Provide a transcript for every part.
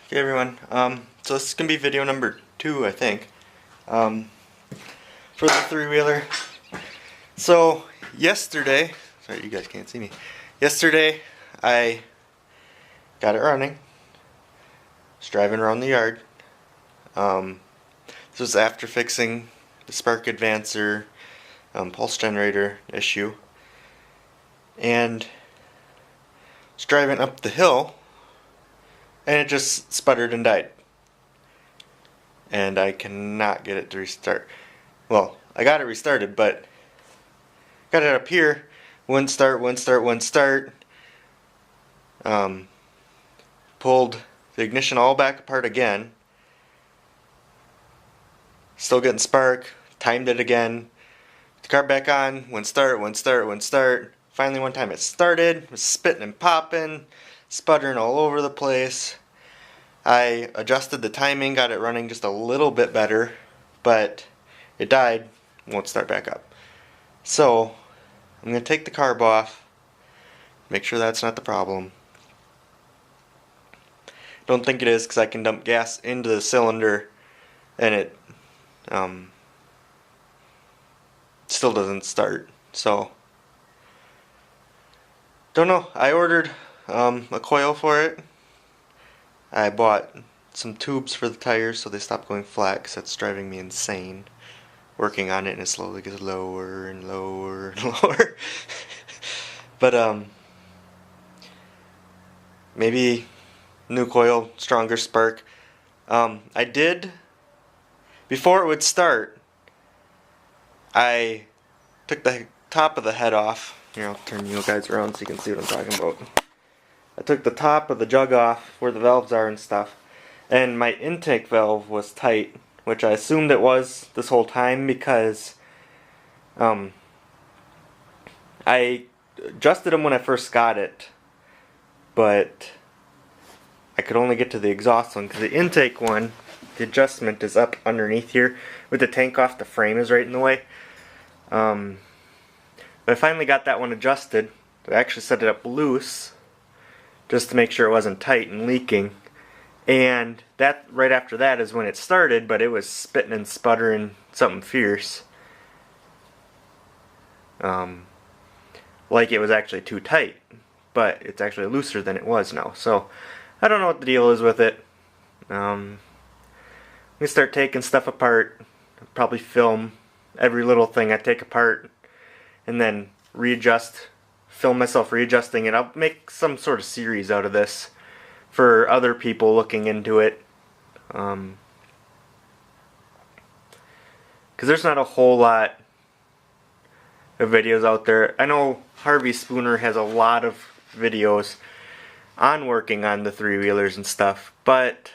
Okay everyone, so this is going to be video number 2, I think, for the three-wheeler. So, yesterday, sorry you guys can't see me, yesterday I got it running, was driving around the yard. This was after fixing the spark advancer, pulse generator issue, and was driving up the hill, and it just sputtered and died. And I cannot get it to restart. Well, I got it restarted, but got it up here. Wouldn't start. Pulled the ignition all back apart again. Still getting spark. Timed it again. The car back on. Wouldn't start. Finally one time it started. Was spitting and popping. Sputtering all over the place. I adjusted the timing, got it running just a little bit better, but it died, won't start back up. So, I'm going to take the carb off, make sure that's not the problem. Don't think it is, because I can dump gas into the cylinder and it still doesn't start. So, don't know. I ordered a coil for it. I bought some tubes for the tires so they stop going flat, because that's driving me insane. Working on it, and it slowly gets lower and lower and lower. But maybe new coil, stronger spark. I did, before it would start, I took the top of the head off. Here, I'll turn you guys around so you can see what I'm talking about. I took the top of the jug off where the valves are and stuff, and my intake valve was tight, which I assumed it was this whole time, because I adjusted them when I first got it, but I could only get to the exhaust one, because the intake one, the adjustment is up underneath here. With the tank off, the frame is right in the way. But I finally got that one adjusted. I actually set it up loose, just to make sure it wasn't tight and leaking. And that right after that is when it started, but it was spitting and sputtering something fierce. Like it was actually too tight, but it's actually looser than it was now. So I don't know what the deal is with it. We start taking stuff apart, probably film every little thing I take apart, and then readjust. Film myself readjusting it. I'll make some sort of series out of this for other people looking into it, because there's not a whole lot of videos out there. I know Harvey Spooner has a lot of videos on working on the three-wheelers and stuff, but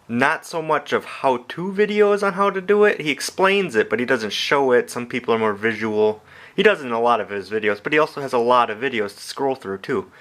not so much of how-to videos on how to do it. He explains it, but he doesn't show it. Some people are more visual. He does in a lot of his videos, but he also has a lot of videos to scroll through too.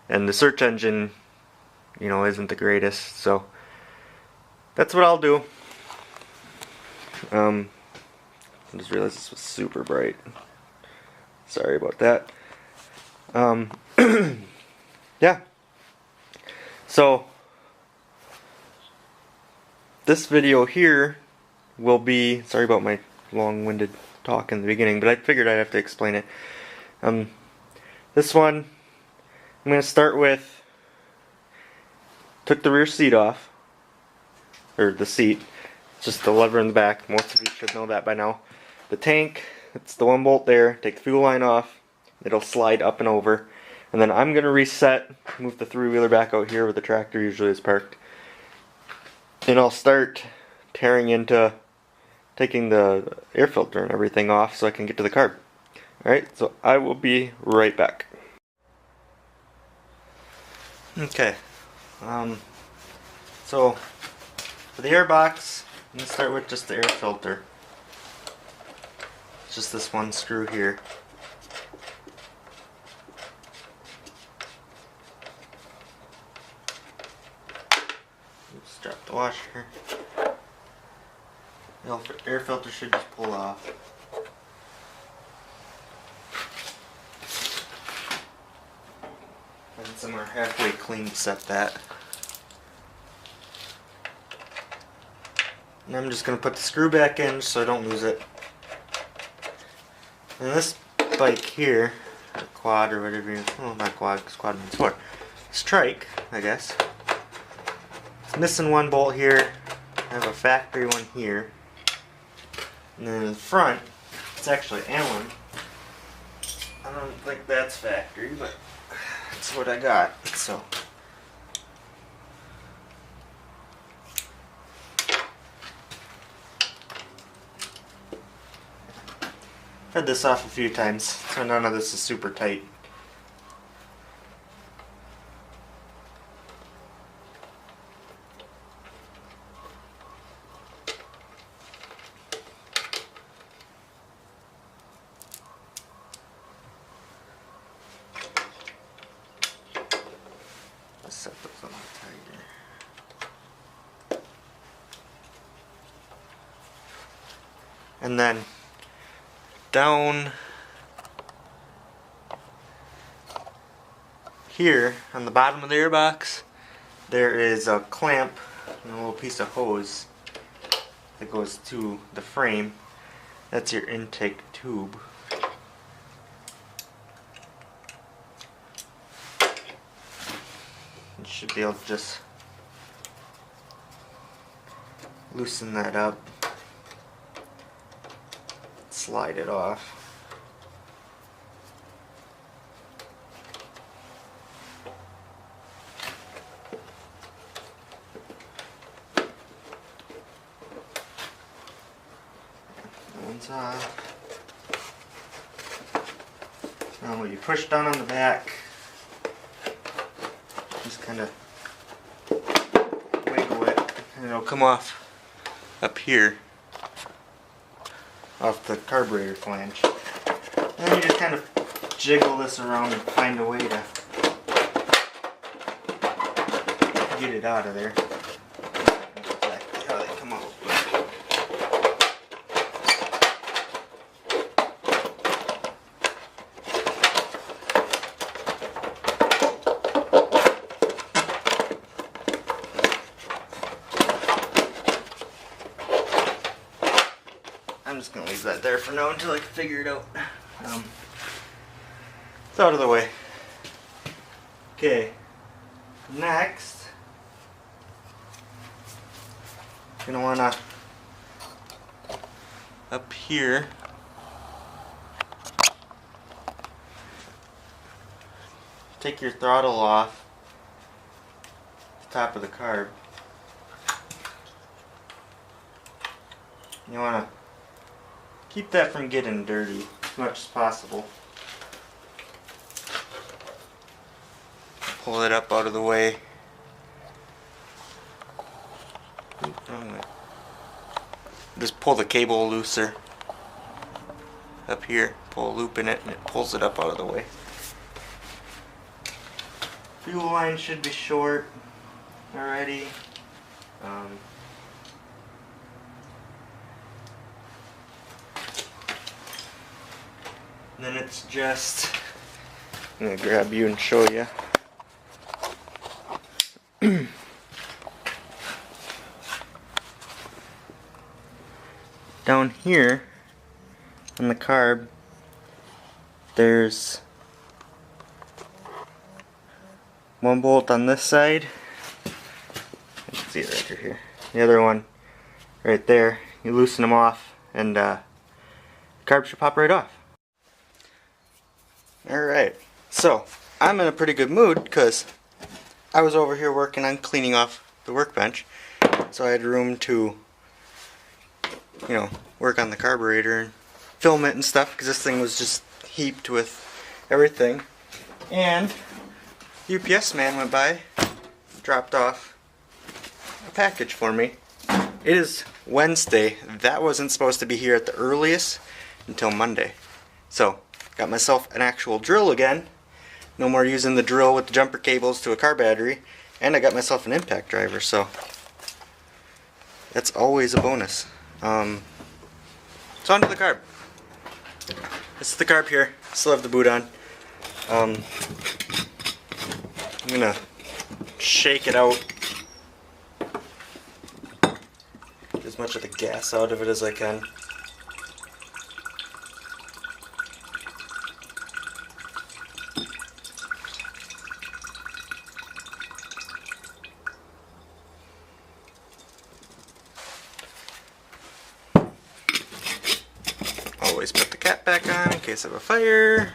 And the search engine, you know, isn't the greatest, so that's what I'll do. I just realized this was super bright. Sorry about that. Yeah. So this video here will be, sorry about my long-winded talk in the beginning, but I figured I'd have to explain it. This one, I'm going to start with, took the rear seat off, or the seat, just the lever in the back. Most of you should know that by now. The tank, it's the one bolt there. Take the fuel line off, it'll slide up and over, and then I'm going to reset, move the three-wheeler back out here where the tractor usually is parked, and I'll start tearing into taking the air filter and everything off so I can get to the carb. Alright, so I will be right back. Okay, so for the air box, I'm going to start with just the air filter. It's just this one screw here. Oops, drop the washer. The air filter should just pull off. And somewhere halfway clean to set that. And I'm just going to put the screw back in so I don't lose it. And this bike here, or quad or whatever you, well, not quad because quad means four. This trike, I guess. It's missing one bolt here. I have a factory one here. And then in the front, it's actually Allen. I don't think that's factory, but that's what I got. So. Had this off a few times, so none of this is super tight. Let's set those a little tighter. And then down here on the bottom of the airbox there is a clamp and a little piece of hose that goes to the frame. That's your intake tube. You should be able to just loosen that up. Slide it off. One's off. Now when you push down on the back, just kind of wiggle it and it'll come off up here. Off the carburetor flange. And then you just kind of jiggle this around and find a way to get it out of there. That's exactly how they come out. I'm just going to leave that there for now until I can figure it out. It's out of the way. Okay, next, you're going to want to, up here, take your throttle off the top of the carb. You want to keep that from getting dirty as much as possible. Pull it up out of the way. Just pull the cable looser up here. Pull a loop in it and it pulls it up out of the way. Fuel line should be short already. Then it's just, I'm going to grab you and show you. Down here on the carb, there's one bolt on this side. You can see it right here. The other one right there. You loosen them off and the carb should pop right off. Alright, so I'm in a pretty good mood because I was over here working on cleaning off the workbench, so I had room to, you know, work on the carburetor and film it and stuff because this thing was just heaped with everything. And UPS man went by, dropped off a package for me. It is Wednesday. That wasn't supposed to be here at the earliest until Monday. So got myself an actual drill again. No more using the drill with the jumper cables to a car battery. And I got myself an impact driver, so that's always a bonus. So onto the carb. This is the carb here. Still have the boot on. I'm gonna shake it out. as much of the gas out of it as I can. Always put the cap back on in case of a fire.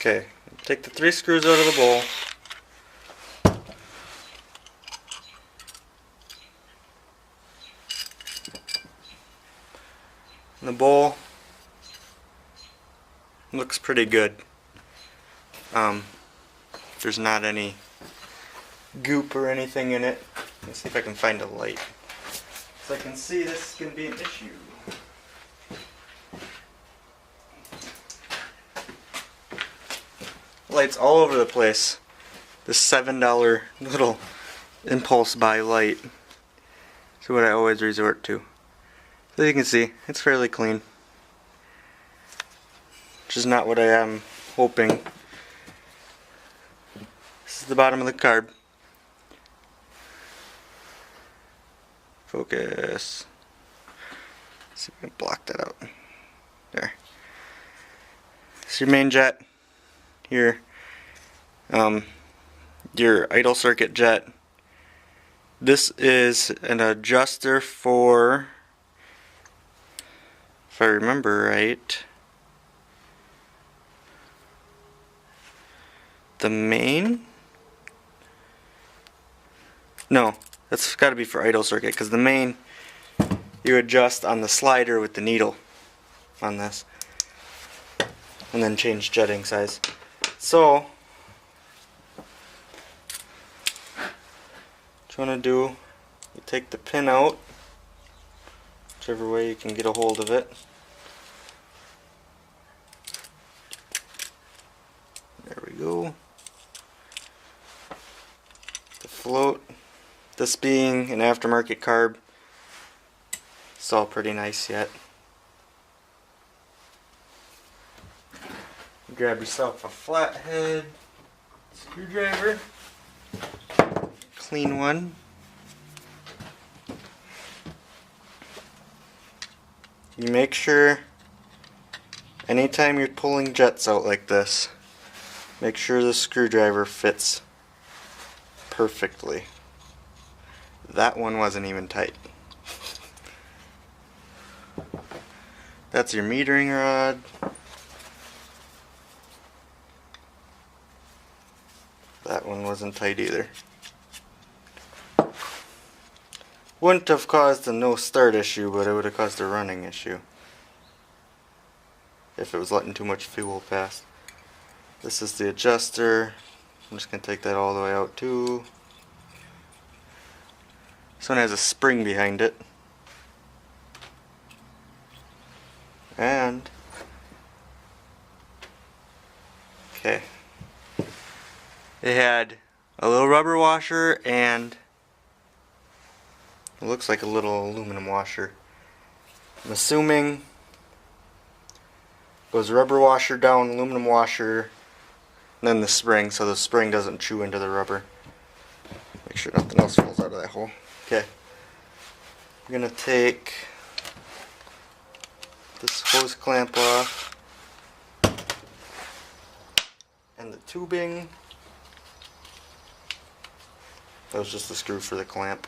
Okay, take the 3 screws out of the bowl. The bowl looks pretty good. There's not any goop or anything in it. Let's see if I can find a light. So I can see this is going to be an issue. Lights all over the place. This $7 little impulse buy light is what I always resort to. So you can see, it's fairly clean. Which is not what I am hoping. This is the bottom of the carb. Focus. Let's see if we can block that out. There. It's your main jet. Here. Your idle circuit jet. This is an adjuster for, if I remember right, the main? No, that's got to be for idle circuit, because the main you adjust on the slider with the needle on this, and then change jetting size. So what you want to do, you take the pin out, whichever way you can get a hold of it. There we go. The float, this being an aftermarket carb, it's all pretty nice yet. Grab yourself a flathead screwdriver, clean one. You make sure anytime you're pulling jets out like this, make sure the screwdriver fits perfectly. That one wasn't even tight. That's your metering rod. That one wasn't tight either. Wouldn't have caused a no start issue, but it would have caused a running issue if it was letting too much fuel pass. This is the adjuster. I'm just going to take that all the way out too. This one has a spring behind it. And okay, it had a little rubber washer and it looks like a little aluminum washer. I'm assuming it was rubber washer down, aluminum washer, and then the spring, so the spring doesn't chew into the rubber. Make sure nothing else falls out of that hole. Okay, I'm gonna take this hose clamp off and the tubing. That was just the screw for the clamp.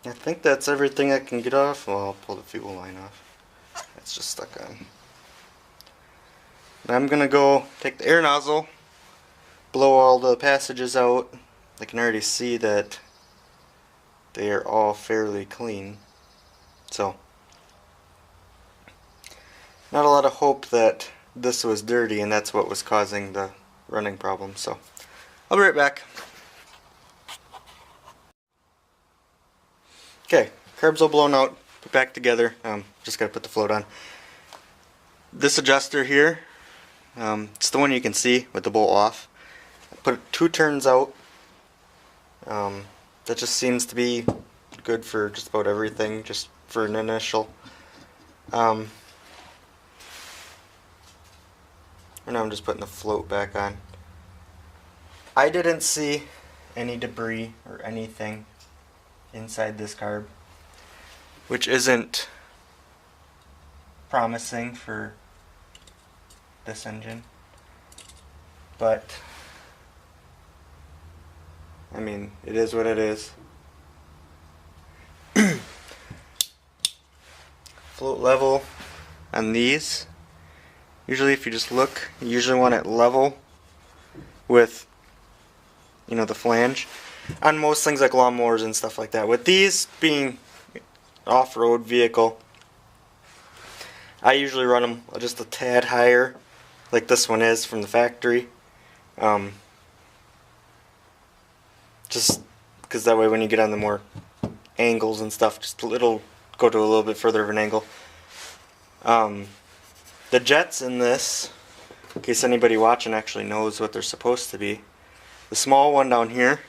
I think that's everything I can get off. Well, I'll pull the fuel line off. It's just stuck on. Now I'm gonna go take the air nozzle, blow all the passages out. I can already see that they are all fairly clean. So, not a lot of hope that this was dirty and that's what was causing the running problem. So, I'll be right back. Okay, carbs all blown out, put back together. Just gotta put the float on. This adjuster here, it's the one you can see with the bolt off. I put 2 turns out. That just seems to be good for just about everything, just for an initial. And now I'm just putting the float back on. I didn't see any debris or anything inside this carb, which isn't promising for this engine, but I mean, it is what it is. Float level on these, usually if you just look, you usually want it level with, you know, the flange on most things like lawnmowers and stuff like that. With these being off-road vehicle, I usually run them just a tad higher, like this one is from the factory. Just because that way when you get on the more angles and stuff, just it'll go to a little bit further of an angle. The jets in this, in case anybody watching actually knows what they're supposed to be, the small one down here,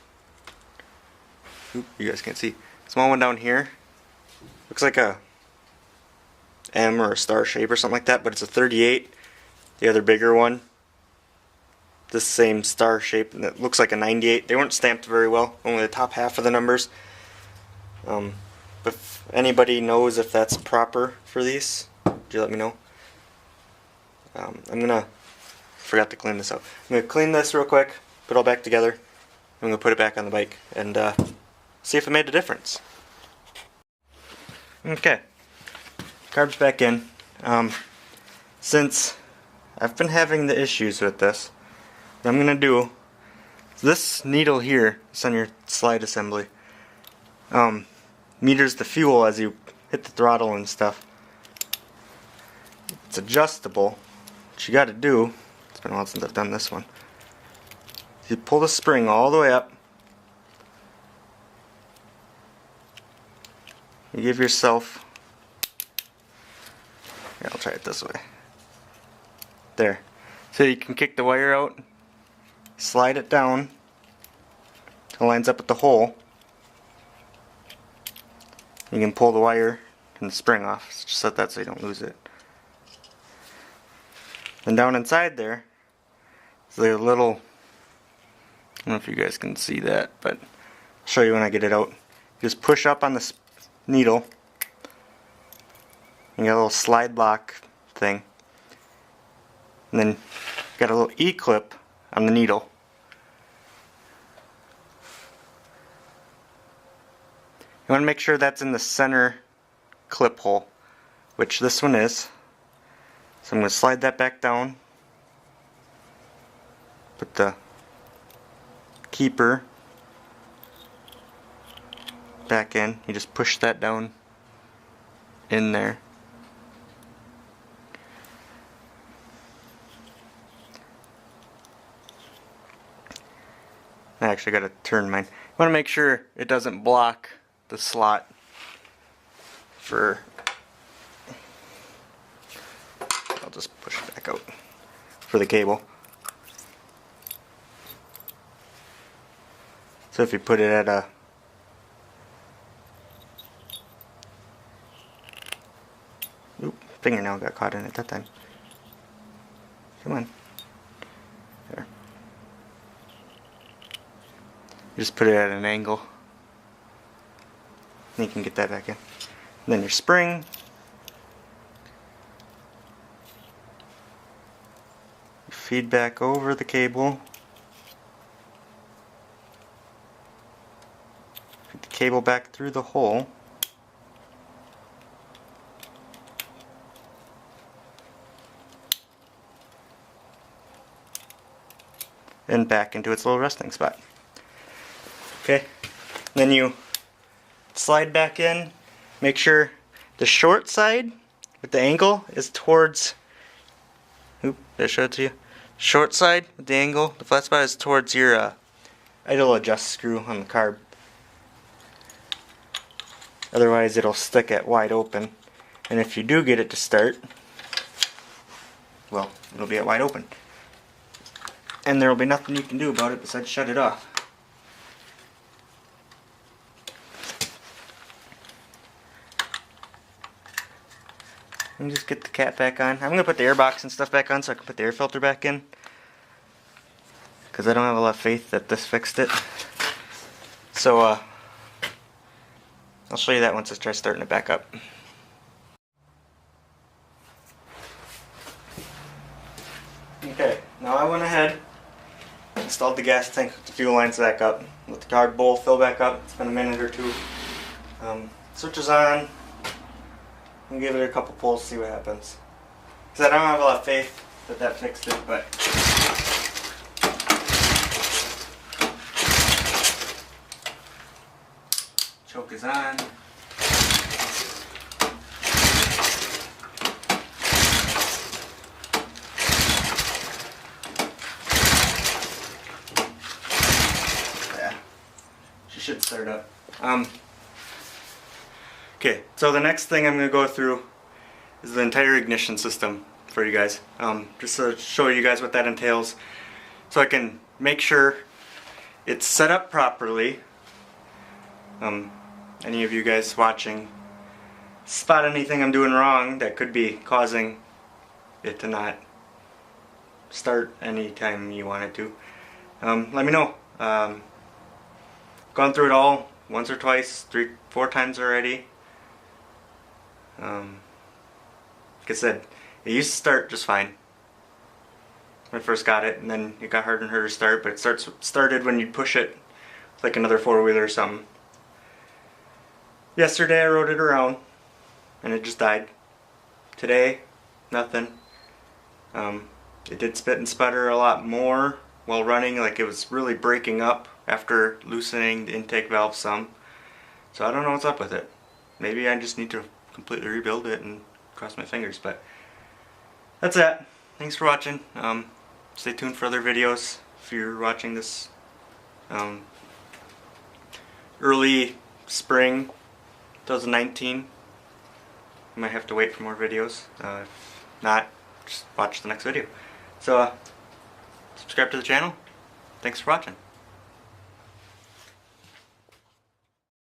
oop, you guys can't see, small one down here, looks like a M or a star shape or something like that, but it's a 38. The other bigger one, this same star shape, and it looks like a 98. They weren't stamped very well, only the top half of the numbers. But if anybody knows if that's proper for these, could you let me know? Forgot to clean this out. I'm gonna clean this real quick, put it all back together. I'm gonna put it back on the bike and see if it made a difference. Okay, carbs back in. Since I've been having the issues with this, what I'm gonna do, this needle here, it's on your slide assembly, meters the fuel as you hit the throttle and stuff. It's adjustable. What you gotta do, it's been a while since I've done this one, you pull the spring all the way up, you give yourself, here, I'll try it this way, there, so you can kick the wire out, slide it down till it lines up with the hole. You can pull the wire and the spring off, just set that so you don't lose it. And down inside there is a little, I don't know if you guys can see that, but I'll show you when I get it out. You just push up on the needle, you got a little slide lock thing, and then you got a little E-clip on the needle. You want to make sure that's in the center clip hole, which this one is. So I'm going to slide that back down, put the keeper back in, you just push that down in there. I actually got to turn mine. You want to make sure it doesn't block the slot for, I'll just push it back out, for the cable. So if you put it at a, oop, fingernail got caught in it that time. Come on. There. You just put it at an angle. And you can get that back in. And then your spring. Feed back over the cable. Feed the cable back through the hole. And back into its little resting spot. Okay, then you slide back in, make sure the short side with the angle is towards, oop, did I show it to you? Short side with the angle, the flat spot is towards your idle adjust screw on the carb. Otherwise it'll stick at wide open. And if you do get it to start, well, it'll be at wide open. And there will be nothing you can do about it besides shut it off. And just get the cap back on. I'm going to put the air box and stuff back on so I can put the air filter back in. Because I don't have a lot of faith that this fixed it. So, I'll show you that once I try starting it back up. Okay, now I went ahead, installed the gas tank, with the fuel lines back up, let the carb bowl fill back up. It's been a minute or two. Switch is on. And give it a couple pulls, see what happens. Because I don't have a lot of faith that that fixed it, but choke is on. Yeah, she should start up. Okay, so the next thing I'm going to go through is the entire ignition system for you guys. Just to show you guys what that entails, so I can make sure it's set up properly. Any of you guys watching spot anything I'm doing wrong that could be causing it to not start anytime you want it to, let me know. Gone through it all once or twice, 3-4 times already. Like I said, it used to start just fine when I first got it, and then it got harder and harder to start, but it started when you push it like another four-wheeler or something. Yesterday I rode it around and it just died. Today, nothing. It did spit and sputter a lot more while running, like it was really breaking up after loosening the intake valve some. So I don't know what's up with it. Maybe I just need to completely rebuild it and cross my fingers, but that's that. Thanks for watching. Stay tuned for other videos if you're watching this early spring 2019. You might have to wait for more videos. If not, just watch the next video. So subscribe to the channel. Thanks for watching.